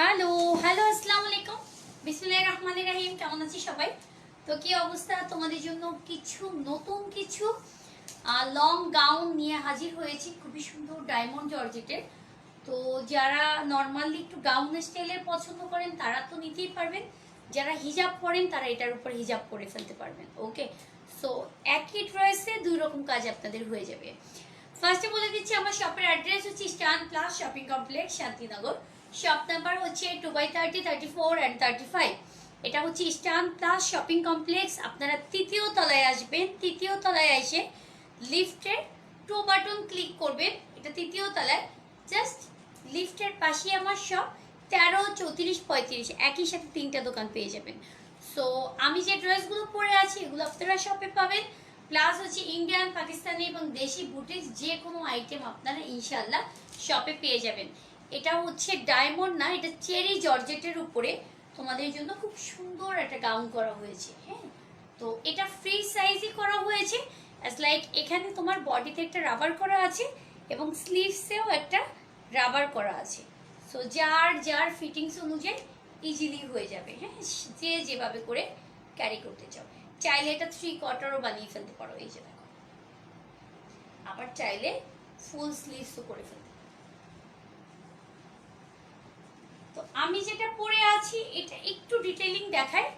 Hello hello আসসালামু আলাইকুম, বিসমিল্লাহির রহমানির রহিম। কেমন আছি সবাই? তো কি অবস্থা? তোমাদের জন্য নতুন কিছু লং গাউন নিয়ে হাজির হয়েছি, খুবই সুন্দর ডায়মন্ড জর্জেটের। তো যারা নর্মালি একটু গাউন স্টাইলের পছন্দ করেন তারা তো নিতেই পারবেন, যারা হিজাব পরেন তারা এটার উপর হিজাব করে ফেলতে পারবেন। ওকে, সো একই ড্রেসে দুই রকম কাজ আপনাদের হয়ে যাবে। ফার্স্টে বলে দিচ্ছি, আমার শপের অ্যাড্রেস হচ্ছে স্টান plus shopping complex, Shantinagar. Shop number হচ্ছে 2/30, 34 অ্যান্ড 35। এটা হচ্ছে স্টান প্লাস শপিং কমপ্লেক্স। আপনারা তৃতীয় তলায় আসবেন, তৃতীয় তলায় এসে লিফটের 2 বাটন ক্লিক করবেন, এটা তৃতীয় তলায়। জাস্ট লিফটের পাশে আমার শপ, 13, 34, 35 একই সাথে 3টা দোকান পেয়ে যাবেন। সো আমি যে ড্রেসগুলো পরে আছি এগুলো আপনারা শপে পাবেন। প্লাস হচ্ছে ইন্ডিয়ান, পাকিস্তানি এবং দেশি বুটিক্স যে কোনো আইটেম আপনারা ইনশাল্লাহ শপে পেয়ে যাবেন। এটা হচ্ছে ডায়মন্ড না, এটা চেরি জর্জেটের উপরে তোমাদের জন্য খুব সুন্দর একটা গাউন করা হয়েছে। হ্যাঁ, তো এটা ফ্রি সাইজই করা হয়েছে। অ্যাজ লাইক এখানে তোমার বডিতে একটা রাবার করা আছে এবং স্লিভসেও একটা রাবার করা আছে। সো যার যার ফিটিংস অনুযায়ী ইজিলি হয়ে যাবে। হ্যাঁ, যে যেভাবে করে ক্যারি করতে চাও। চাইলে এটা 3/4ও বানিয়ে ফেলতে পারো, এই যে দেখো। আবার চাইলে ফুল স্লিভসও করে ফেলতে। তো আমি যেটা পরে আছি এটা একটু ডিটেইলিং দেখায়।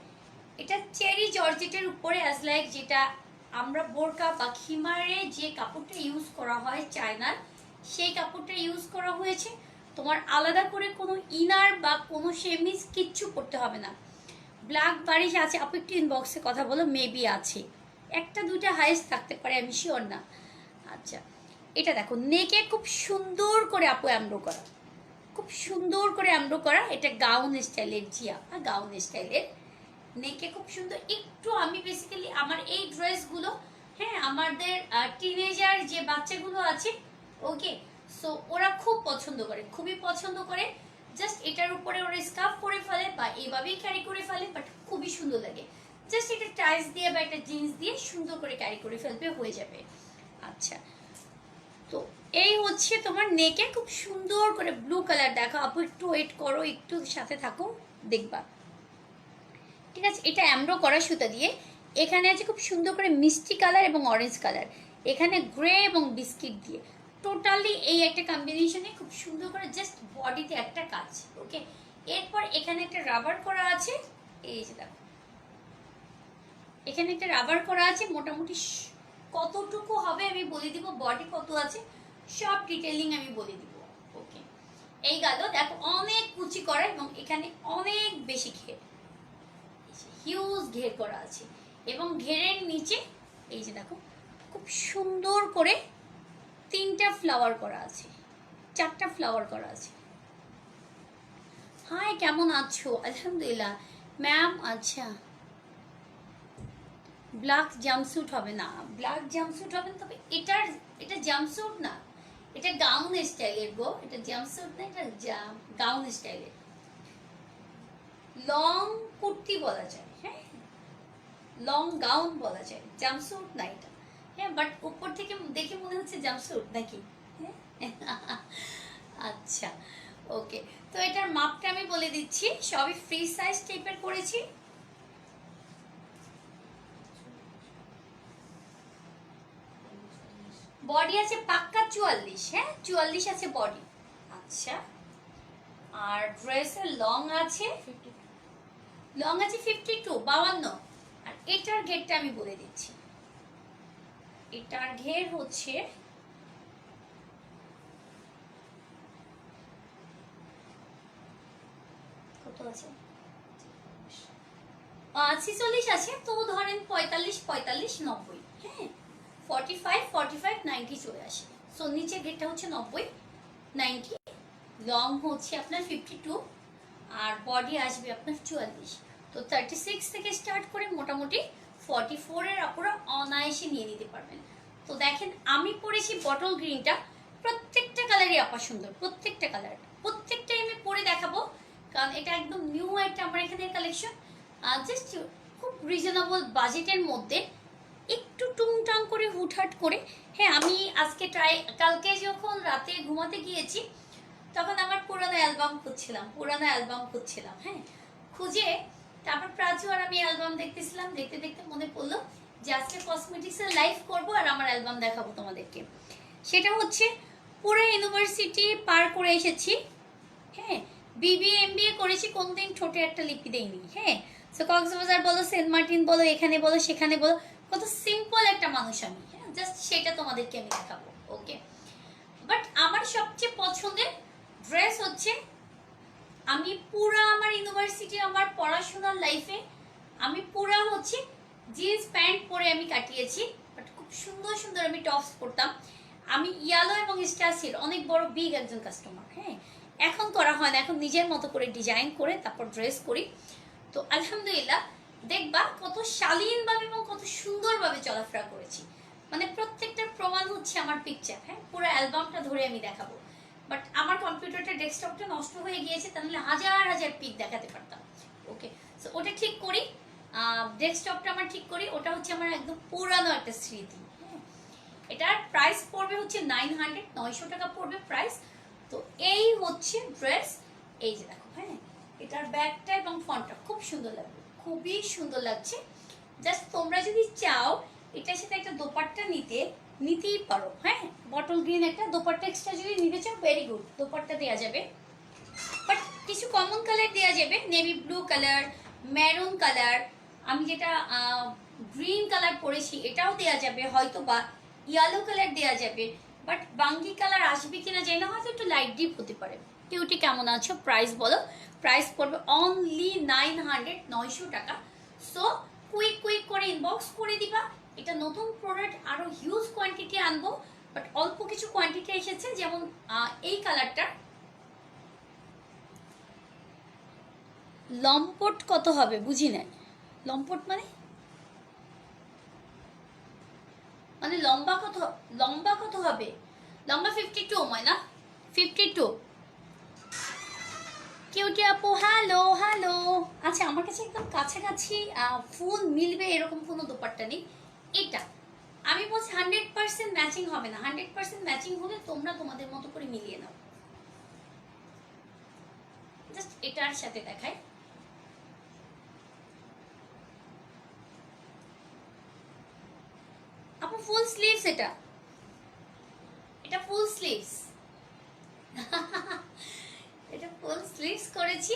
এটা চেরি জর্জেটের উপরে অ্যাজ লাইক যেটা আমরা বোরকা বা খিমারে যে কাপড়টা ইউজ করা হয় চায়নার, সেই কাপড়টা ইউজ করা হয়েছে। তোমার আলাদা করে কোনো ইনার বা কোনো সেমিজ কিচ্ছু পরতে হবে না। ব্ল্যাক বারিশ আছে, আপু একটু ইনবক্সে কথা বলো, মেবি আছে, একটা দুইটা হাইস্ট থাকতে পারে, আমি শিওর না। আচ্ছা, এটা দেখো নেকে খুব সুন্দর করে আপু এমব্রো করা, খুব সুন্দর করে এমব্রো করা। এটা গাউন স্টাইলের, জিয়া গাউন স্টাইলের, নেকে খুব সুন্দর। একটু আমি বেসিক্যালি আমার এই ড্রেসগুলো, হ্যাঁ, আমাদের টিনেজার যে বাচ্চাগুলো আছে, ওকে, সো ওরা খুব পছন্দ করে, খুবই পছন্দ করে। জাস্ট এটার উপরে ওরা স্কার্ফ পরে ফেলে বা এইভাবেই ক্যারি করে ফেলে, বাট খুবই সুন্দর লাগে। জাস্ট এটা টাইস দিয়ে বা একটা জিন্স দিয়ে সুন্দর করে ক্যারি করে ফেলবে, হয়ে যাবে। আচ্ছা, তো এই হচ্ছে তোমার নেকে খুব সুন্দর করে ব্লু কালার। দেখো আপু একটু ওয়েট করো, একটু সাথে থাকো, দেখবা। ঠিক আছে, এটা এমব্রো করা সুতা দিয়ে। এখানে আছে খুব সুন্দর করে মিষ্টি কালার এবং অরেঞ্জ কালার, এখানে গ্রে এবং বিস্কিট দিয়ে টোটালি এই একটা কম্বিনেশনে খুব সুন্দর করে জাস্ট বডিতে একটা কাজ। ওকে, এরপর এখানে একটা রাবার করা আছে, এই যে দেখো এখানে একটা রাবার করা আছে। মোটামুটি কতটুকু হবে আমি বলে দিব, বডি কত আছে সব ডিটেইলিং আমি বলে দিব। ওকে, এই গেল। দেখো অনেক কুচি করা এবং এখানে অনেক বেশি ঘের, হিউজ ঘের করা আছে। এবং ঘেরের নিচে এই যে দেখো খুব সুন্দর করে 3টা ফ্লাওয়ার করা আছে, 4টা ফ্লাওয়ার করা আছে। হাই, কেমন আছো? আলহামদুলিল্লাহ ম্যাম। আচ্ছা, ব্ল্যাক জাম্পস্যুট হবে না, ব্ল্যাক জাম্পস্যুট হবে না, তবে এটা জাম্পস্যুট না, এটা গাউন স্টাইলের গো, এটা জাম্পস্যুট না, এটা গাউন স্টাইলের লং কুর্তি বলা যায়। হ্যাঁ, লং গাউন বলা যায়, জাম্পস্যুট না এটা। হ্যাঁ, বাট উপর থেকে দেখে মনে হচ্ছে জাম্পস্যুট নাকি? আচ্ছা, ওকে। তো এটার মাপটা আমি বলে দিচ্ছি, সবই ফ্রি সাইজ টাইপের করেছি। বডি আছে পাক্কা 44, হ্যাঁ 44 আছে বডি। আচ্ছা, আর ড্রেসের লং আছে 52। আর এটার ঘেরটা আমি বলে দিচ্ছি, এটার ঘের হচ্ছে কত আছে, 46 আছে। তো ধরেন 45, 45, 90, হ্যাঁ 45, 45, 90 চলে আসে। সো নিচের ঘেরটা হচ্ছে 90, 90, লং হচ্ছে আপনার 52 আর বডি আসবে আপনার 44। তো 36 থেকে স্টার্ট করে মোটামুটি 44 এর আপনারা অনায়াসে নিয়ে নিতে পারবেন। তো দেখেন আমি পরেছি বটল গ্রিনটা, প্রত্যেকটা কালারই আপা সুন্দর, প্রত্যেকটা কালার, প্রত্যেকটাই আমি পরে দেখাবো, কারণ এটা একদম নিউ একটা আমার এখানে কালেকশন। জাস্ট খুব রিজনেবল বাজেটের মধ্যে, একটু টুংটাং করে হুটহাট করে। হ্যাঁ, আমি আজকে কালকে যখন রাতে ঘুমাতে গিয়েছি তখন আমার পুরানো অ্যালবাম খুঁজছিলাম, হ্যাঁ, খুঁজে তারপর প্রাচু আর আমি অ্যালবাম দেখতেছিলাম, দেখতে দেখতে মনে পড়লো যে আজকে কসমেটিক্সের লাইভ করব আর আমার অ্যালবাম দেখাবো তোমাদেরকে। সেটা হচ্ছে পুরো ইউনিভার্সিটি পার করে এসেছি, হ্যাঁ, বিবিএ এমবিএ করেছি, কোনদিন ছোট একটা লিপি দেইনি, হ্যাঁ। সো কক্সবাজার বলো, সেন্ট মার্টিন বলো, এখানে বলো সেখানে বলো, কত সিম্পল একটা মানুষ আমি, হ্যাঁ, জাস্ট সেটা তোমাদেরকে আমি দেখাবো, ওকে। বাট আমার সবচেয়ে পছন্দের ড্রেস হচ্ছে, আমি পুরা আমার ইউনিভার্সিটি আমার পড়াশোনার লাইফে আমি পুরা হচ্ছে জিন্স প্যান্ট পরে আমি কাটিয়েছি, বাট খুব সুন্দর সুন্দর আমি টপস পরতাম। আমি ইয়ালো এবং স্টাসির অনেক বড় বিগ একজন কাস্টমার, হ্যাঁ। এখন করা হয় না, এখন নিজের মতো করে ডিজাইন করে তারপর ড্রেস করি। তো আলহামদুলিল্লাহ দেখবা কত শালীনভাবে এবং কত সুন্দরভাবে চলাফেরা করেছি, মানে প্রত্যেকটার প্রমাণ হচ্ছে আমার পিকচার, হ্যাঁ, পুরো অ্যালবামটা ধরে আমি দেখাবো। বাট আমার কম্পিউটারটা ডেস্কটপটা নষ্ট হয়ে গিয়েছে, তাহলে হাজার হাজার পিক দেখাতে পারতাম, ওকে। সো ওটা ঠিক করি, ডেস্কটপটা আমার ঠিক করি, ওটা হচ্ছে আমার একদম পুরানো একটা স্মৃতি, হ্যাঁ। এটার প্রাইস পড়বে হচ্ছে 900 টাকা পড়বে প্রাইস। তো এই হচ্ছে ড্রেস, এই যে দেখো, হ্যাঁ, এটার ব্যাগটা এবং ফন্টটা খুব সুন্দর লাগবে, খুবই সুন্দর লাগছে। জাস্ট তোমরা যদি চাও এটার সাথে একটা দোপাট্টা নিতেই পারো, হ্যাঁ, বটল গ্রিন একটা দোপাট্টা এক্সট্রা যদি নিতে চাও ভেরি গুড, দোপাট্টা দেওয়া যাবে। বাট কিছু কমন কালার দেওয়া যাবে, navy blue colour, maroon colour, আমি যেটা গ্রিন কালার পরেছি এটাও দেওয়া যাবে, হয়তো বা ইয়েলো কালার দেওয়া যাবে। বাট বাঙ্গি কালার আসবে কিনা জানি না, হয়তো একটু লাইট ডিপ হতে পারে। কিউটি কেমন আছো, প্রাইস বলো। প্রাইস পড়বে অনলি 900 টাকা। সো কুইক করে ইনবক্স করে দিবা। এটা নতুন প্রোডাক্ট, আরো হিউজ কোয়ান্টিটি আনবো, বাট অল্প কিছু কোয়ান্টিটি এসেছে। যেমন এই কালারটা লম্পট কত হবে বুঝি না, লম্পট মানে লম্বা কত হবে, লম্বা 52 ময়না, 52। কিউটি আপু হ্যালো হ্যালো। আচ্ছা, আমার কাছে একদম কাছাকাছি ফুল মিলবে এরকম কোনো দোপাট্টা নেই। এটা আমি বলছি 100% ম্যাচিং হবে না, 100% ম্যাচিং হলে তোমরা তোমাদের মতো করে মিলিয়ে নাও। জাস্ট এটার সাথে দেখাই, আপু ফুল স্লিভস, এটা ফুল স্লিভস এটা ফুল স্লিভস করেছি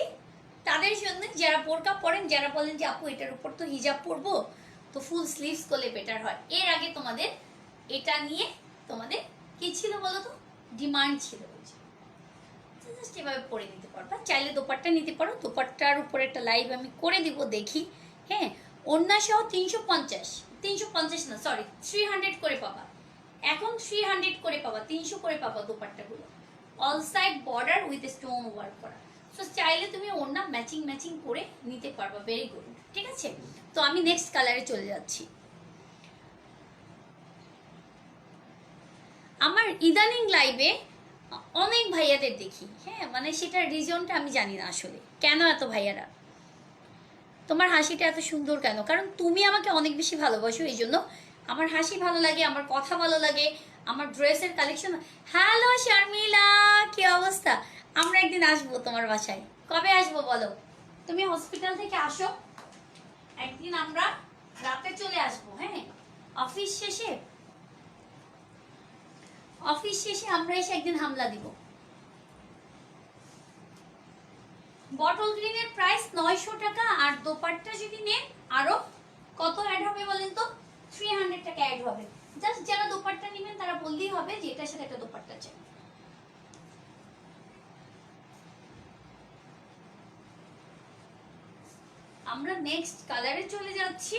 তাদের জন্য যারা বোরকা পরেন, যারা বলেন যে আপু এটার উপর তো হিজাব পরবো, তো ফুল স্লিভস করলে বেটার হয়। এর আগে তোমাদের এটা নিয়ে তোমাদের কি ছিল বলো তো, ডিমান্ড ছিল, জাস্ট এভাবে পরে নিতে পারবা। চাইলে দোপাট্টা নিতে পারো, দোপাট্টার উপর একটা লাইভ আমি করে দিব, দেখি, হ্যাঁ। ওড়না সহ 350 না সরি 300 করে পাবা, এখন 300 করে পাবা, 300 করে পাবা দোপাট্টাগুলো, all side border with stone work করা। সো চাইলে তুমি ওড়না ম্যাচিং করে নিতে পারবা, ভেরি গুড, ঠিক আছে। তো আমি নেক্সট কালারে চলে যাচ্ছি। আমার ইদানিং লাইভে অনেক ভাইয়াদের দেখি, হ্যাঁ, মানে সেটার রিজনটা আমি জানি না আসলে কেন এত ভাইয়ারা, তোমার হাসিটা এত সুন্দর কেন, কারণ তুমি আমাকে অনেক বেশি ভালোবাসো, এই জন্য আমার হাসি ভালো লাগে, আমার কথা ভালো লাগে, আমার ড্রেসের কালেকশন। হ্যালো শর্মিলা, কি অবস্থা? আমরা একদিন আসবো তোমার বাসায়, কবে আসবো বলো? তুমি হসপিটাল থেকে আসো, একদিন আমরা রাতে চলে আসবো, হ্যাঁ, অফিস শেষে আমরা এসে একদিন হামলা দিব। বটল গ্রিনের প্রাইস 900 টাকা, আর দোপাট্টা যদি নেন আরো কত অ্যাড হবে বলেন তো, 300 টাকা অ্যাড হবে। জাস্ট যারা দোপাট্টা নেবেন তারা বললেই হবে যে এটার সাথে একটা দোপাট্টা চাই। আমরা নেক্সট কালারে চলে যাচ্ছি।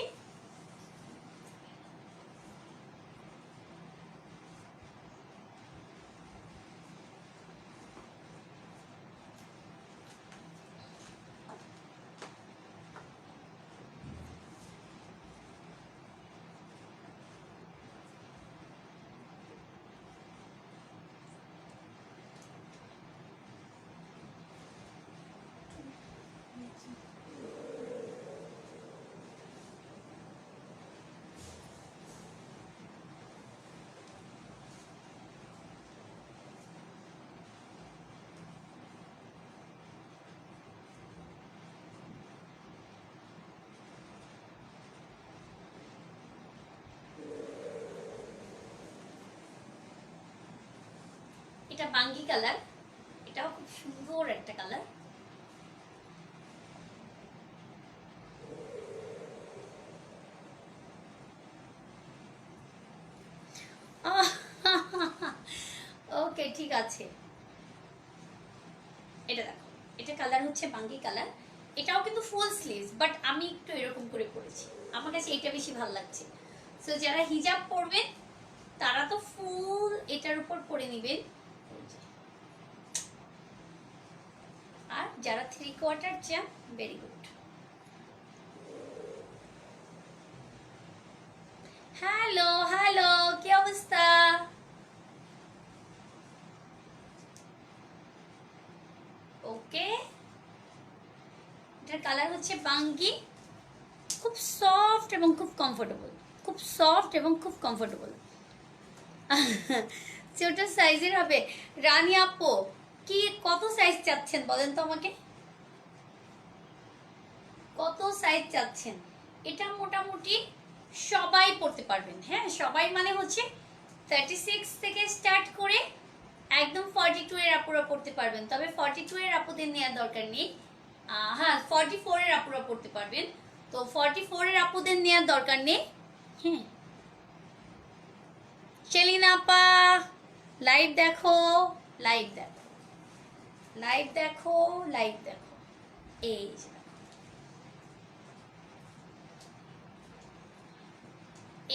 এটা বাঙ্গি কালার, এটাও খুব সুন্দর একটা কালার। ওকে ঠিক আছে, এটা দেখো, এটা কালার হচ্ছে বাঙ্গি কালার। এটাও কিন্তু ফুল স্লিভস, বাট আমি একটু এরকম করে পরেছি, আমার কাছে এটা বেশি ভালো লাগছে। সো যারা হিজাব পরবেন তারা তো ফুল এটার উপর পরে নেবেন, আর যারা 3/4 চান ভেরি গুড। হ্যালো হ্যালো, কি অবস্থা? ওকে, এটার কালার হচ্ছে বাঙ্গি, খুব সফট এবং খুব কমফোর্টেবল, খুব সফট এবং খুব কমফোর্টেবল। ছোট সাইজের হবে। রানী আপু কি কত সাইজ চাচ্ছেন বলেন তো আমাকে, কত সাইজ চাচ্ছেন? এটা মোটামুটি সবাই পড়তে পারবেন, হ্যাঁ সবাই মানে হচ্ছে 36 থেকে স্টার্ট করে একদম 42 এর আপুরা পড়তে পারবেন, তবে 42 এর আপুদের নেওয়ার দরকার নেই। হ্যাঁ 44 এর আপুরা পড়তে পারবেন, তো 44 এর আপুদের নেওয়ার দরকার নেই। হ্যাঁ সেলিনা আপা লাইভ দেখো, লাইভ দেখো, লাইভ দেখো, লাইভ দেখো, এই যে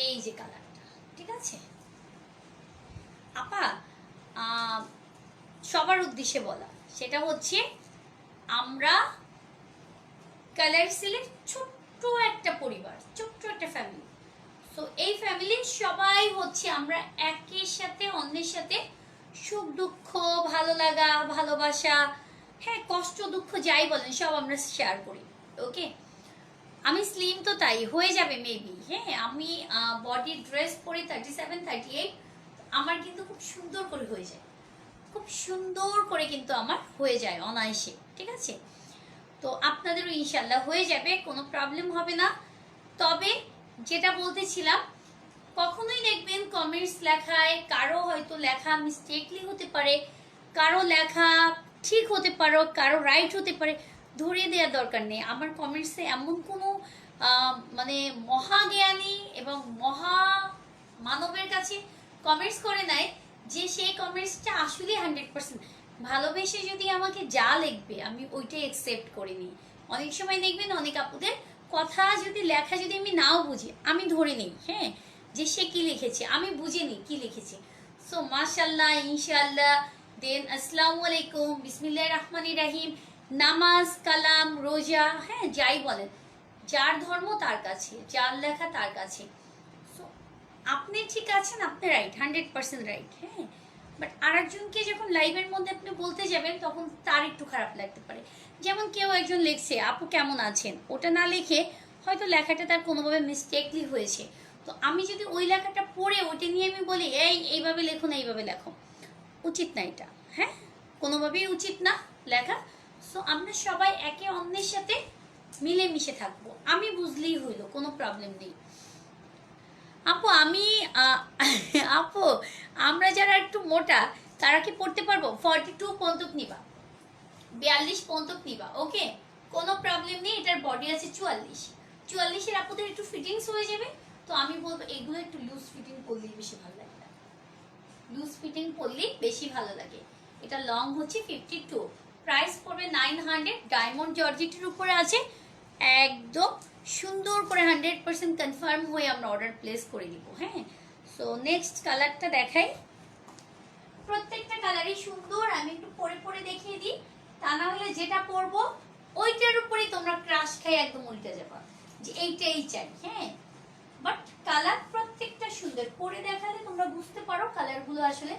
এই যে কালারটা, ঠিক আছে আপা? সবার উদ্দেশ্যে বলা, সেটা হচ্ছে আমরা কালার সিলের ছোট্ট একটা পরিবার, ছোট্ট একটা ফ্যামিলি। তো এই ফ্যামিলির সবাই হচ্ছে আমরা একের সাথে অন্যের সাথে সুখ দুঃখ, ভালো লাগা, ভালোবাসা, হ্যাঁ কষ্ট দুঃখ যাই বলেন সব আমরা শেয়ার করি। ওকে, আমি স্লিম তো তাই হয়ে যাবে মেবি, হ্যাঁ আমি বডি ড্রেস পরে 37 38, আমার কিন্তু খুব সুন্দর করে হয়ে যায়, খুব সুন্দর করে কিন্তু আমার হয়ে যায় অনায়াসে, ঠিক আছে? তো আপনাদেরও ইনশাল্লাহ হয়ে যাবে, কোনো প্রবলেম হবে না। তবে যেটা বলতেছিলাম, কখনোই দেখবেন কমেন্টস লেখায় কারো হয়তো লেখা মিস্টেকলি হতে পারে, কারো লেখা ঠিক হতে পারে, কারো রাইট হতে পারে, ধরিয়ে দেওয়ার দরকার নেই। আমার কমেন্টসে এমন কোনো মানে মহাজ্ঞানী এবং মহা মানবের কাছে কমেন্টস করে নাই যে সেই কমেন্টসটা আসলে 100% ভালোবেসে যদি আমাকে যা লিখবে আমি ওইটাই অ্যাকসেপ্ট করে নিই। অনেক সময় দেখবেন অনেক আপুদের কথা যদি লেখা যদি আমি নাও বুঝি, আমি ধরে নিই হ্যাঁ যে সে কি লিখেছে, আমি বুঝে নিই কি লিখেছে। সো মাশাল্লাহ ইনশাল্লাহ, দেন আসসালামু আলাইকুম, বিসমিল্লাহির রহমানির রহিম, নামাজ কালাম রোজা, হ্যাঁ যাই বলেন, যার ধর্ম তার কাছে, যার লেখা তার কাছে। সো আপনি ঠিক আছেন, আপনি রাইট, 100% রাইট, হ্যাঁ বাট আরেকজনকে যখন লাইভের মধ্যে আপনি বলতে যাবেন তখন তার একটু খারাপ লাগতে পারে। যেমন কেউ একজন লিখছে আপু কেমন আছেন, ওটা না লিখে হয়তো লেখাটা তার কোনোভাবে মিস্টেকলি হয়েছে, তো আমি যদি ওই লেখাটা পড়ে ওইটা নিয়ে আমি বলি এইভাবে লেখো না, এইভাবে লেখো, উচিত না এটা, হ্যাঁ কোনোভাবেই উচিত না লেখা। সো আমরা সবাই একে অন্যের সাথে মিলেমিশে থাকবো, আমি বুঝলেই হইলো, কোনো প্রবলেম নেই। আপু আমি আপু আমরা যারা একটু মোটা তারা কি পড়তে পারবো? 42 পর্যন্ত নিবা, 42 পর্যন্ত নিবা, ওকে কোনো প্রবলেম নেই। এটার বডি আছে 44 এর আপুদের একটু ফিটিংস হয়ে যাবে, তো আমি বলবো এগুলো একটু লুজ ফিটিং করলেই বেশি ভালো লাগে, লুজ ফিটিং পরলেই বেশি ভালো লাগে। এটা লং হচ্ছে 52, প্রাইস পড়বে 900, ডায়মন্ড জর্জেটের উপরে আছে, একদম সুন্দর করে 100% কনফার্ম হয়ে আমরা অর্ডার প্লেস করে দিব। হ্যাঁ সো নেক্সট কালারটা দেখাই, প্রত্যেকটা কালারই সুন্দর, আমি একটু পরে পরে দেখিয়ে দিই, তা না হলে যেটা পরবো ওইটার উপরেই তোমরা ক্রাশ খাই একদম উল্টে যাবা যে এইটাই চাই। হ্যাঁ বাট কালার প্রত্যেকটা সুন্দর, পরে দেখালে তোমরা বুঝতে পারো কালারগুলো আসলে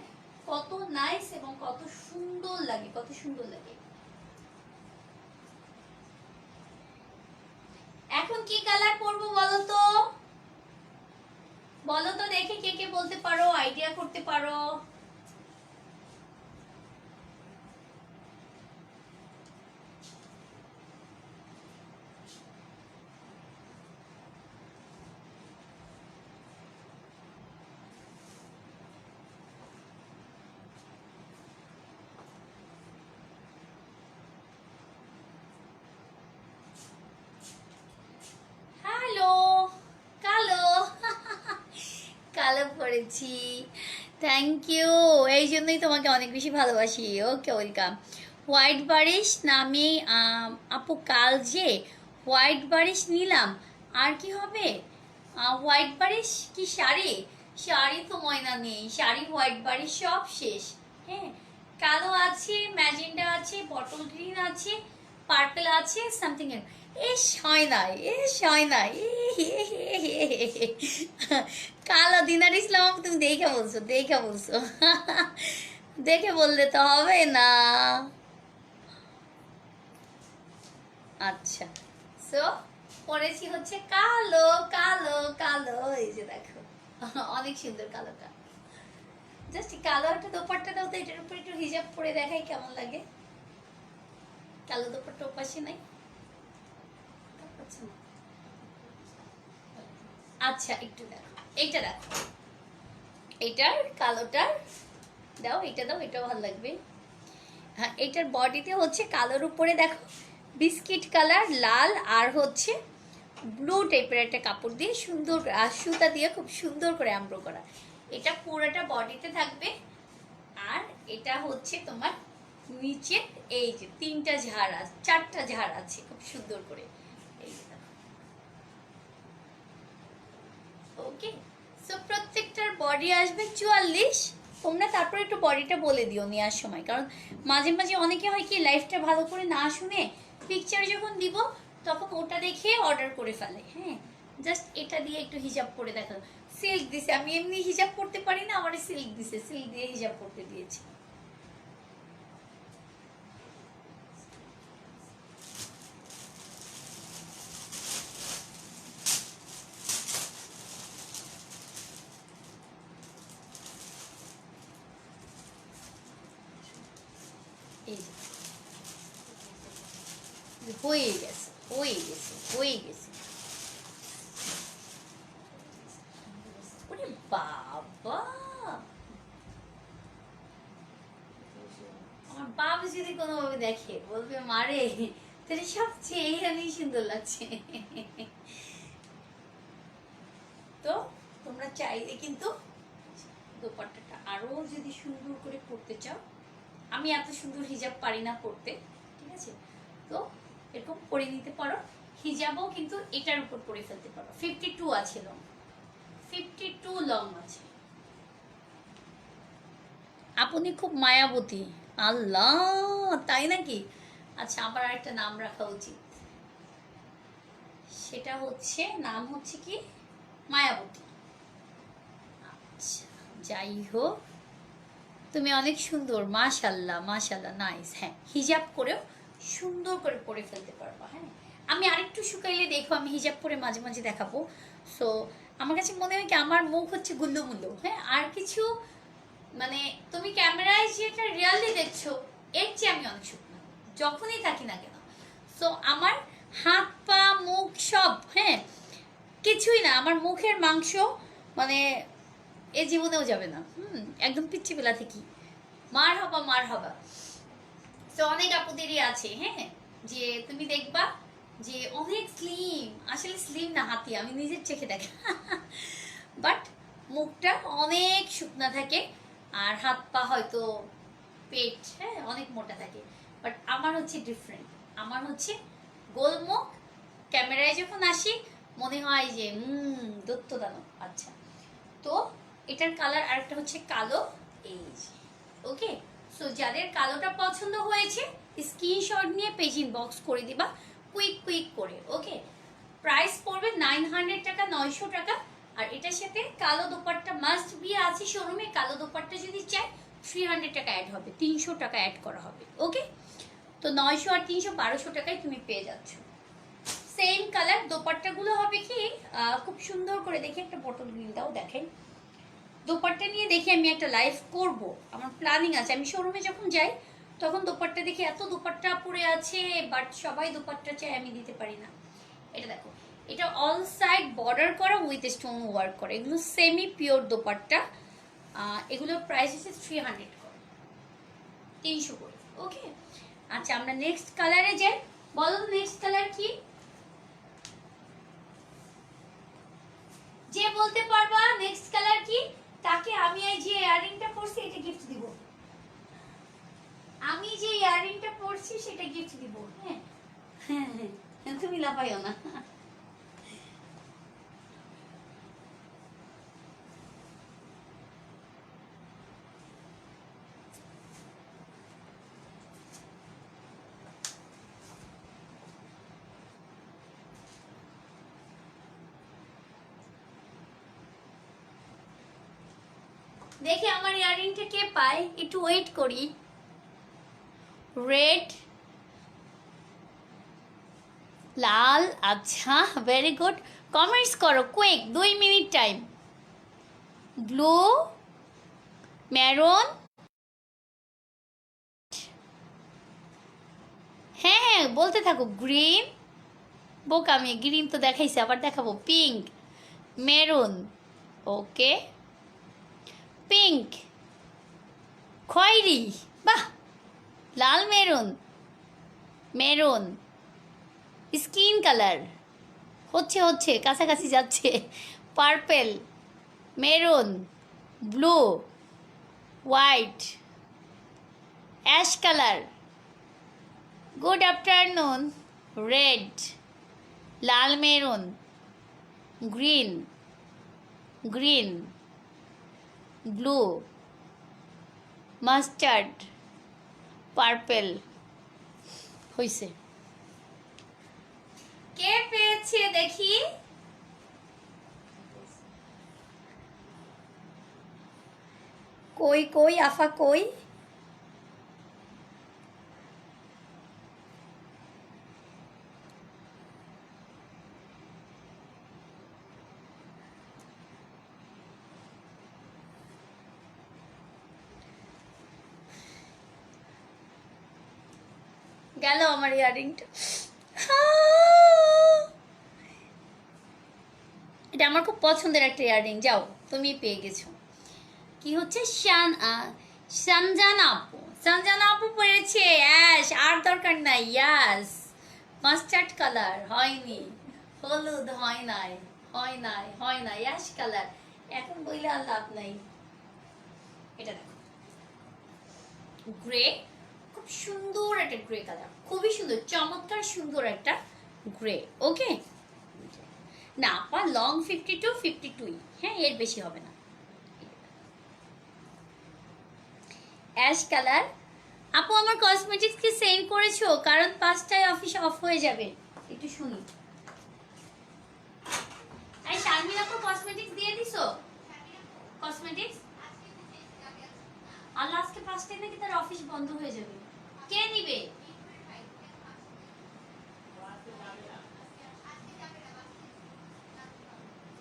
কত নাইস এবং কত সুন্দর লাগে, কত সুন্দর লাগে। এখন কি কালার পরবো বলো তো, বলো তো দেখে কে কে বলতে পারো, আইডিয়া করতে পারো। করেছি। থ্যাংক ইউ, এই জন্যই তোমাকে অনেক বেশি ভালোবাসি। ওকে, ওয়েলকাম। হোয়াইট বারিশ নামে আপু কাল যে হোয়াইট বারিশ নিলাম, আর কি হবে? হোয়াইট বারিশ কি শাড়ি? শাড়ি তো ময়না নেই, শাড়ি হোয়াইট বারিশ সব শেষ। হ্যাঁ, কালো আছে, ম্যাজেন্ডা আছে, বটল গ্রিন আছে, পার্পল আছে, সামথিং এস হয় নাই, এস হয় নাই। কালো দিনার ইসলাম, তুমি দেখে বলছো, দেখে বলছো। দেখে বললে তো হবে না। আচ্ছা, সো পরেছি হচ্ছে কালো কালো কালো, এই যে দেখো অনেক সুন্দর কালোটা। জাস্ট কালো একটা দোপাট্টাটাও তো এটার উপর একটু হিজাব পরে দেখাই কেমন লাগে। কালো দোপাট্টা ওপাশে নাই। আচ্ছা, একটু দেখো এইটা, দেখো এইটার কালোটার দাও, এটা দাও, এটাও ভালো লাগবে। হ্যাঁ, এটার বডিতে হচ্ছে কালোর উপরে দেখো বিস্কিট কালার, লাল আর হচ্ছে ব্লু টাইপের একটা কাপড় দিয়ে সুন্দর সুতা দিয়ে খুব সুন্দর করে এমব্রো করা। এটা পুরোটা বডিতে থাকবে। আর এটা হচ্ছে তোমার নিচে এই যে তিনটা ঝাড় আছে, চারটা ঝাড় আছে খুব সুন্দর করে। এই ওকে, সো প্রত্যেকটার বডি আসবে 44। তোমরা তারপরে একটু বডিটা বলে দিও নেওয়ার সময়, কারণ মাঝে মাঝে অনেকে হয় কি লাইফটা ভালো করে না শুনে পিকচার যখন দিব তখন ওটা দেখে অর্ডার করে ফেলে। হ্যাঁ, জাস্ট এটা দিয়ে একটু হিজাব করে দেখো। সিল্ক দিছে, আমি এমনি হিজাব করতে পারি না, আমার সিল্ক দিছে, সিল্ক দিয়ে হিজাব করতে দিয়েছি। এই যে হয়ে গেছে, হয়ে গেছে, হয়ে গেছে। ওরে বাবা, আমার বাবা যদি কোনোভাবে দেখে বলবে মারে তোর সবচেয়ে এখানেই সুন্দর লাগছে। তো তোমরা চাইলে কিন্তু দোপাট্টাটা আরো যদি সুন্দর করে পরতে চাও, আমি এত সুন্দর হিজাব পারি না পরতে, ঠিক আছে, তো এরকম পরে নিতে পারো। হিজাবও কিন্তু এটার উপর পরে ফেলতে পারো। 52 আছে লং, 52 লং আছে। আপনি খুব মায়াবতী। আল্লাহ, তাই নাকি? আচ্ছা, আবার আরেকটা নাম রাখা উচিত, সেটা হচ্ছে নাম হচ্ছে কি মায়াবতী। আচ্ছা, যাই হোক, তুমি অনেক সুন্দর, মাশাল্লাহ মাশাল্লাহ, নাইস। হ্যাঁ, হিজাব করেও সুন্দর করে পরে ফেলতে পারবা। হ্যাঁ, আমি আরেকটু শুকাইলে দেখো আমি হিজাব পরে মাঝে মাঝে দেখাবো। সো আমার কাছে মনে হয় কি আমার মুখ হচ্ছে গুল্লুমুল্লু। হ্যাঁ, আর কিছু মানে তুমি ক্যামেরায় যেটা রিয়েলি দেখছো এর চেয়ে আমি অনেক শুকনো যখনই থাকি না কেন। সো আমার হাত পা মুখ সব, হ্যাঁ, কিছুই না, আমার মুখের মাংস মানে এ জীবনেও যাবে না। একদম পিচ্ছি বেলা থেকে মার হবা, মার হবা। তো অনেক আপুদেরই আছে, হ্যাঁ, যে তুমি দেখবা যে অনেক স্লিম, আসলে স্লিম না, হাতি, আমি নিজের চোখে দেখি। বাট মুখটা অনেক শুকনা থাকে আর হাত পা হয়তো পেট, হ্যাঁ, অনেক মোটা থাকে। বাট আমার হচ্ছে ডিফারেন্ট, আমার হচ্ছে গোলমুখ, ক্যামেরায় যখন আসি মনে হয় যে দত্ত দানব। আচ্ছা, তো এটার কালার আরেকটা হচ্ছে কালো, এই যে। ওকে, সো যাদের কালোটা পছন্দ হয়েছে স্ক্রিনশট নিয়ে পেজ ইনবক্স করে দিবা কুইক কুইক করে। ওকে, প্রাইস পড়বে 900 টাকা, 900 টাকা। আর এটার সাথে কালো দোপাট্টা মাস্ট বি আছে শোরুমে। কালো দোপাট্টা যদি চাই 300 টাকা অ্যাড হবে, 300 টাকা অ্যাড করা হবে। ওকে, তো 900 আর 300 1200 টাকায় তুমি পেয়ে যাচ্ছ। সেম কালার দোপাট্টাগুলো হবে কি খুব সুন্দর করে দেখি, একটা বটল গ্রিনটাও দেখেন। দোপাট্টা নিয়ে দেখি আমি একটা লাইভ করব, আমার প্ল্যানিং আছে। আমি শোরুমে যখন যাই তখন দোপাট্টা দেখি এত দোপাট্টা পরে আছে, বাট সবাই দোপাট্টা চাই, আমি দিতে পারি না। এটা দেখো, এটা অল সাইড বর্ডার করা উইথ স্টোন ওয়ার্ক করা, এগুলো সেমি পিওর দোপাট্টা। এগুলোর প্রাইস হচ্ছে 300 করে, 300 করে। ওকে, আচ্ছা আমরা নেক্সট কালারে যাই। বলো নেক্সট কালার কি? যে বলতে পারবা নেক্সট কালার কি? তাকে আমি এই যে ইয়াররিংটা পরছি এটা গিফট দিব। আমি যে ইয়াররিংটা পরছি সেটা গিফট দিব। হ্যাঁ হ্যাঁ হ্যাঁ, তুমি লাফাইও না। দেখি আমার ইয়াররিংটা কে পায়, একটু ওয়েট করি। রেড, লাল, আচ্ছা ভেরি গুড। কমেন্টস করো quick, 2 minute time. Blue, maroon, হ্যাঁ হ্যাঁ বলতে থাকো। গ্রিন, বোকা আমি গ্রিন তো দেখাইছি, আবার দেখাবো। পিঙ্ক, মেরুন, ওকে, পিঙ্ক, খয়েরি, বাহ, লাল মেরুন, মেরুন, স্কিন কালার, হচ্ছে হচ্ছে কাছাকাছি যাচ্ছে। Purple, maroon, blue, white, ash colour, good afternoon, red, লাল maroon, green, green, blue, mustard, purple. হইছে। কে পেয়েছে দেখি? কই কই আফা কই? গেল আমার ইয়াররিংটা। এটা আমার খুব পছন্দের একটা ইয়াররিং। যাও, তুমি পেয়ে গেছো। কি হচ্ছে? সঞ্জানা আপু, সঞ্জানা আপু পড়েছে অ্যাশ, আর দরকার নাই। ইয়াস, মাস্টার্ড কালার হয়নি, হলুদ হয় নাই, হয় নাই, হয় নাই, অ্যাশ কালার। এখন বইলে আর লাভ নাই। এটা দেখো, গ্রে, খুব সুন্দর একটা গ্রে কালার, খুবই সুন্দর, চমৎকার সুন্দর একটা গ্রে। ওকে না আপা, লং 52 52, হ্যাঁ এর বেশি হবে না। Ash colour. আপু আমার কসমেটিক্স কি সেন্ড করেছো? কারণ 5টায় অফিস অফ হয়ে যাবে। একটু শুনি। এই শারমিন আপু কসমেটিক্স দিয়ে দিছো? কসমেটিক্স আল্লাহ, আজকে 5টায় নাকি তার অফিস বন্ধ হয়ে যাবে। কে নিবে?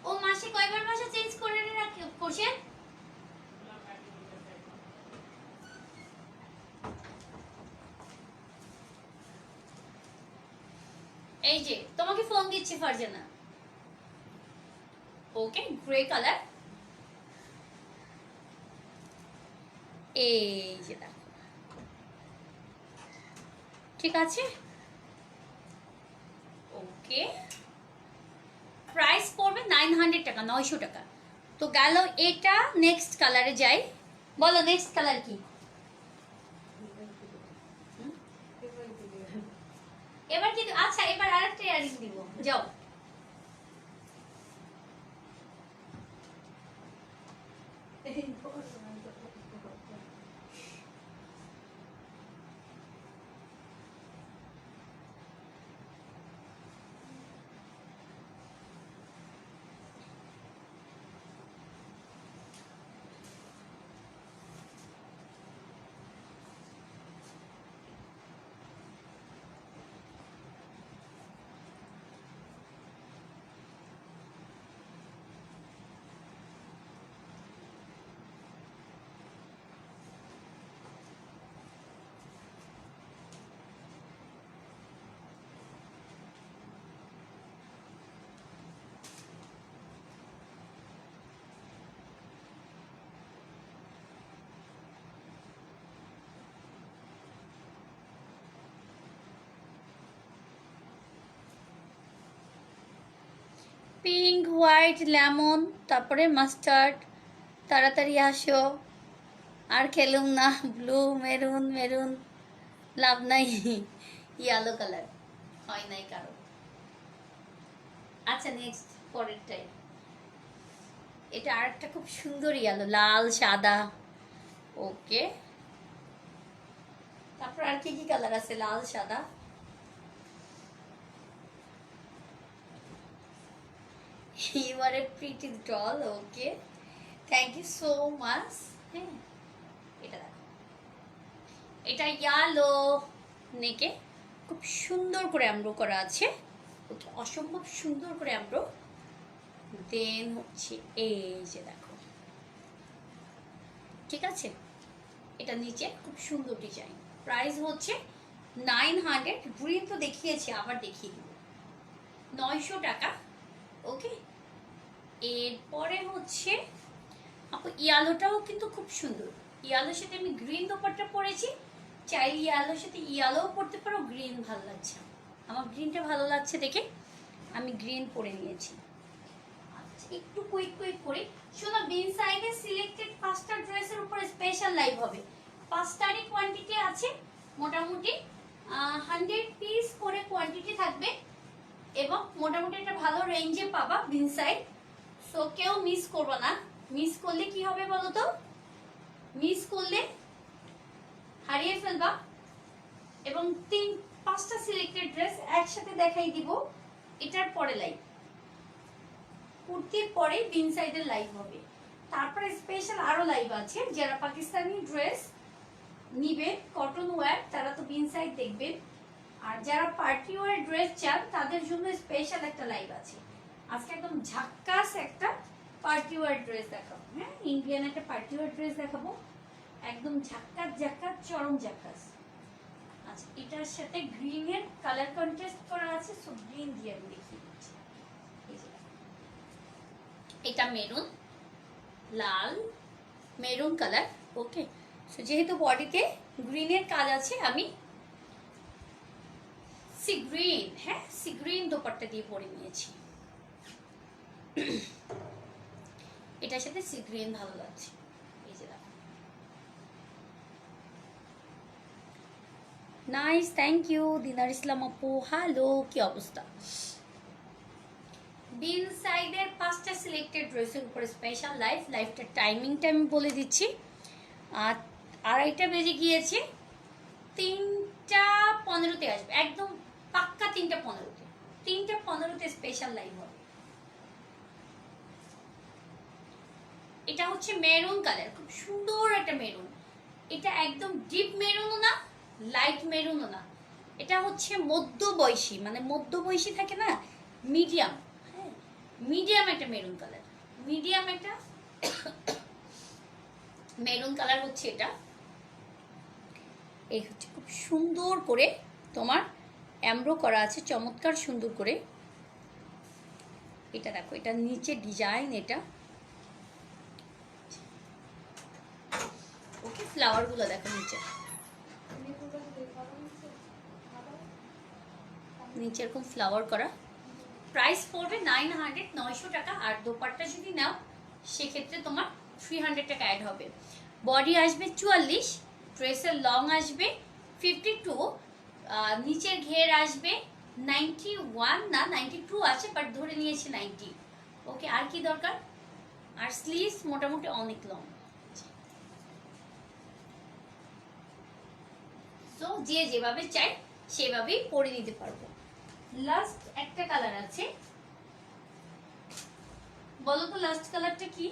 ও মাসে কয়বার বাসা চেঞ্জ করে রাখে করছেন? এই যে তোমাকে ফোন দিচ্ছি ফারজানা। ওকে, গ্রে কালার। এই যে দেখো, ঠিক আছে। ওকে, প্রাইস পড়বে 900 টাকা, 900 টাকা। তো গেল এটা। নেক্সট কালারে যাই। বলো নেক্সট কালার কি? এবার কি? আচ্ছা এবার আরেকটা ইয়ারিং দিব। যাও। পিঙ্ক, হোয়াইট, লেমন, তারপরে মাস্টার্ড, তাড়াতাড়ি আসো, আর খেলুম না। ব্লু, মেরুন, মেরুন লাভ নাই, ইয়েলো কালার হয় নাই কারো। আচ্ছা নেক্সট, পরেরটাই। এটা আরেকটা খুব সুন্দর ইয়েলো, লাল সাদা। ওকে, তারপর আর কি কি কালার আছে? লাল সাদা, you are a pretty doll. Okay, thank you so much. হ্যাঁ, এটা দেখো, এটা ইয়েলো নেকে খুব সুন্দর করে এমব্রো করা আছে। ওকে, অসম্ভব সুন্দর করে এমব্রো। দেন হচ্ছে এই যে দেখো, ঠিক আছে, এটা নিচে খুব সুন্দর ডিজাইন। প্রাইস হচ্ছে 900। গ্রিন তো দেখিয়েছি, আবার দেখিয়ে দিব, 900 টাকা। ওকে, এরপরে হচ্ছে আপু ইয়ালোটাও কিন্তু খুব সুন্দর। ইয়ালোর সাথে আমি গ্রিন দোপাট্টা পরেছি, চাইলে ইয়ালোর সাথে ইয়ালোও পরতে পারো। গ্রিন ভালো লাগছে, আমার গ্রিনটা ভালো লাগছে দেখে আমি গ্রিন পরে নিয়েছি। আচ্ছা, একটু কুইক কুইক করি। শোনো, বিন সাইডে সিলেক্টেড 5টা ড্রেসের উপরে স্পেশাল লাইভ হবে। 5টারই কোয়ান্টিটি আছে, মোটামুটি 100 পিস করে কোয়ান্টিটি থাকবে, এবং মোটামুটি একটা ভালো রেঞ্জে পাবা বিন সাইড। সো কেউ মিস করবে না। মিস করলে কি হবে বলো তো? মিস করলে হারিয়ে ফেলবা। এবং 5টা সিলেক্টেড ড্রেস একসাথে দেখাই দিব। এটার পরে লাইভ, কুর্তির পরে বিন সাইডের লাইভ হবে। তারপরে স্পেশাল আরো লাইভ আছে। যারা পাকিস্তানি ড্রেস নিবে, কটন ওয়্যার, তারা তো বিন সাইড দেখবেন। আর যারা পার্টি ওয়্যার ড্রেস চান, তাদের জন্য স্পেশাল একটা লাইভ আছে। আজকে একদম ঝাক্কাস একটা পার্টি ওয়্যার ড্রেস দেখাবো। হ্যাঁ, ইন্ডিয়ান একটা পার্টি ওয়্যার ড্রেস দেখাবো, একদম ঝাক্কাস ঝাক্কাস, চরম ঝাক্কাস। আচ্ছা, এটার সাথে গ্রিনের কালার কন্ট্রাস্ট করা আছে, সো গ্রিন দিয়ে আমি দেখিয়ে দিচ্ছি। এটা মেরুন, লাল মেরুন কালার। ওকে, সো যেহেতু বডিতে গ্রিনের কাজ আছে, আমি সি গ্রিন, হ্যাঁ সি গ্রিন দোপাট্টা দিয়ে পরে নিয়েছি। এটার সাথে সি গ্রিন ভালো লাগছে। এই যে দেখো, নাইস, থ্যাংক ইউ দিনার ইসলাম আপু। হ্যালো, কি অবস্থা? বিন সাইডের 5টা সিলেক্টেড ড্রেসের উপরে স্পেশাল লাইভ। লাইভটার টাইমিংটা আমি বলে দিচ্ছি। 2:30 বেজে গিয়েছে, 3:15-তে আসবে, একদম পাক্কা 3:15-তে। 3:15-তে স্পেশাল লাইভ হবে। এটা হচ্ছে মেরুন কালার, খুব সুন্দর একটা মেরুন। এটা একদম ডিপ মেরুনও না, লাইট মেরুনও না, এটা হচ্ছে মধ্যবয়সী, মানে মধ্যবয়সী থাকে না, মিডিয়াম। হ্যাঁ, মিডিয়াম একটা মেরুন কালার, মিডিয়াম একটা মেরুন কালার হচ্ছে এটা। এই হচ্ছে খুব সুন্দর করে তোমার এমব্রো করা আছে, চমৎকার সুন্দর করে। এটা দেখো, এটা নিচে ডিজাইন, এটা ওকে, ফ্লাওয়ার গুলো দেখো নিচে, নিচে এরকম ফ্লাওয়ার করা। প্রাইস পড়বে 900, 900 টাকা। আর দোপাট্টা যদি নাও, সেক্ষেত্রে তোমার 300 টাকা অ্যাড হবে। বডি আসবে 44, ড্রেসের লং আসবে 52, নিচের ঘের আসবে 91 না 92 আছে, বাট ধরে নিয়েছে 90। ওকে, আর কি দরকার? আর স্লিভস মোটামুটি অনেক লং। সো যে যেভাবে চাই সেভাবেই পরে নিতে পারবো। লাস্ট একটা কালার আছে, বলো তো লাস্ট কালারটা কি?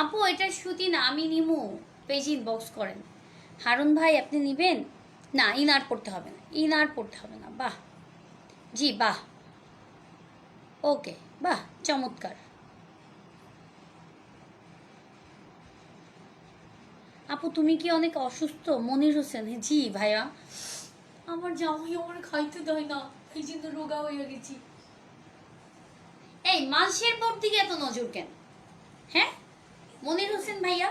আপু এটা সুতি না, আমি নিমু, পেজ ইনবক্স করেন। হারুন ভাই আপনি নিবেন? না, ইনার পড়তে হবে না, ইনার পড়তে হবে না। বাহ, জি বাহ, ওকে, বাহ, চমৎকার। আপু তুমি কি অনেক অসুস্থ? মনির হোসেন, জি ভাইয়া, আমার জামাই আমার খাইতে দেয় না, এই জন্য রোগা হয়ে গেছি। এই মাংসের পর দিকে এত নজর কেন? হ্যাঁ মনির হোসেন ভাইয়া,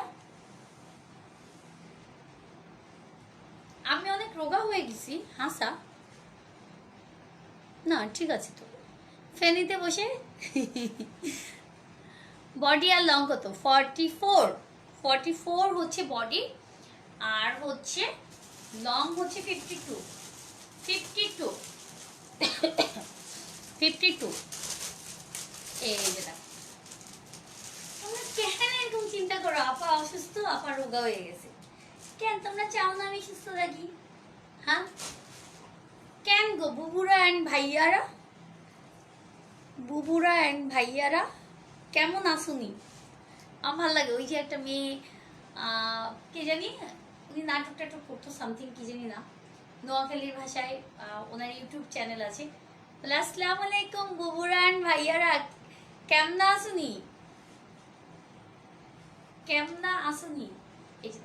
আমি অনেক রোগা হয়ে গেছি হাসা? না ঠিক আছে তো, ফেনীতে বসে। বডি আর লং কত? 44, 44 হচ্ছে বডি, আর হচ্ছে লং হচ্ছে 52, 52, 52। এই যে দেখো, তোমরা কেন এরকম চিন্তা করো? আপা অসুস্থ, আপা রোগা হয়ে গেছে কেন? তোমরা চাও না আমি সুস্থ থাকি? হ্যাঁ কেন গো বুবুরা অ্যান্ড ভাইয়ারা, বুবুরা অ্যান্ড ভাইয়ারা কেমন আসুনি? আমার ভালো লাগে। ওই যে একটা মেয়ে, কে জানি, উনি নাটক টাটক করতো সামথিং, কি জানি না, নোয়াখালীর ভাষায় ওনার ইউটিউব চ্যানেল আছে। বলে আসসালামু আলাইকুম বুবুরা অ্যান্ড ভাইয়ারা, কেমন আসুনি, কেমন আসুনি? এই যে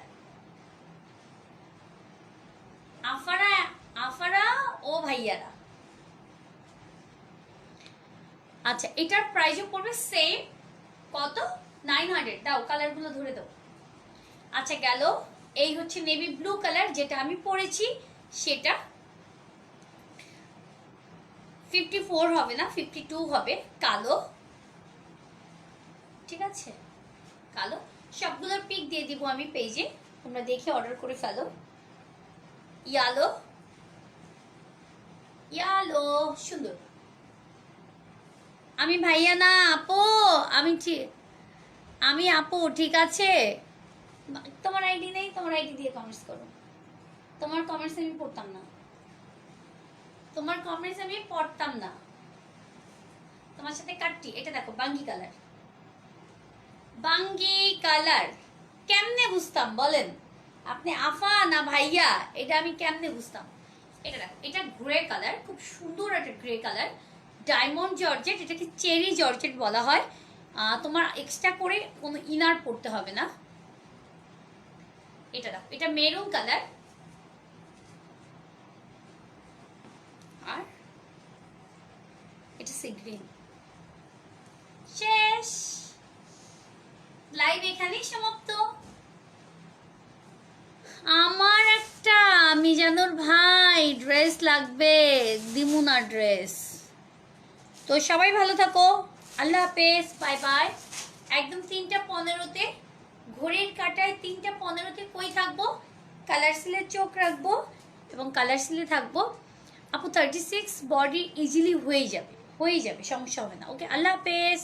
আফারা, আফারা ও ভাইয়ারা। আচ্ছা এটার প্রাইসও পড়বে সেম, কত? 900। দাও কালারগুলো ধরে দাও। আচ্ছা গেল, এই হচ্ছে নেভি ব্লু কালার যেটা আমি পরেছি, সেটা 54 হবে না, 52 হবে, কালো। ঠিক আছে, কালো। সবগুলোর পিক দিয়ে দিব আমি পেজে, তোমরা দেখে অর্ডার করে ফেলো। ইয়ালো, ইয়ালো, সুন্দর। আমি ভাইয়া না আপু, আমি আপু, ঠিক আছে। তোমার আইডি নেই, তোমার আইডি দিয়ে কমেন্টস করো। তোমার কমেন্টস আমি পড়তাম না, তোমার কমেন্টস আমি পড়তাম না। তোমার সাথে কাটটি। এটা দেখো বাঙ্গি কালার, বাঙ্গি কালার কেমনে বুঝতাম বলেন? আপনি আফা না ভাইয়া, এটা আমি কেমনে বুঝতাম? এটা দেখো, এটা গ্রে কালার, খুব সুন্দর একটা গ্রে কালার, ডায়মন্ড জর্জেট, এটাকে চেরি জর্জেট বলা হয়। তোমার এক্সট্রা করে কোনো ইনার পড়তে হবে না। এটা দেখো, এটা মেরুন কালার, আর এটা সি গ্রিন। শেষ, লাইভ এখানেই সমাপ্ত। আমার একটা মিজানুর ভাই ড্রেস লাগবে, দিমুনা ড্রেস। তো সবাই ভালো থাকো, আল্লাহ হাফেজ, বাই বাই। একদম 3:15-তে, ঘড়ির কাঁটায় 3:15-তে কই থাকবো? কালার সিলে চোখ রাখবো এবং কালার সিলে থাকবো। আপু 36 বডি ইজিলি হয়ে যাবে, সমস্যা হবে না। ওকে, আল্লাহ হাফেজ।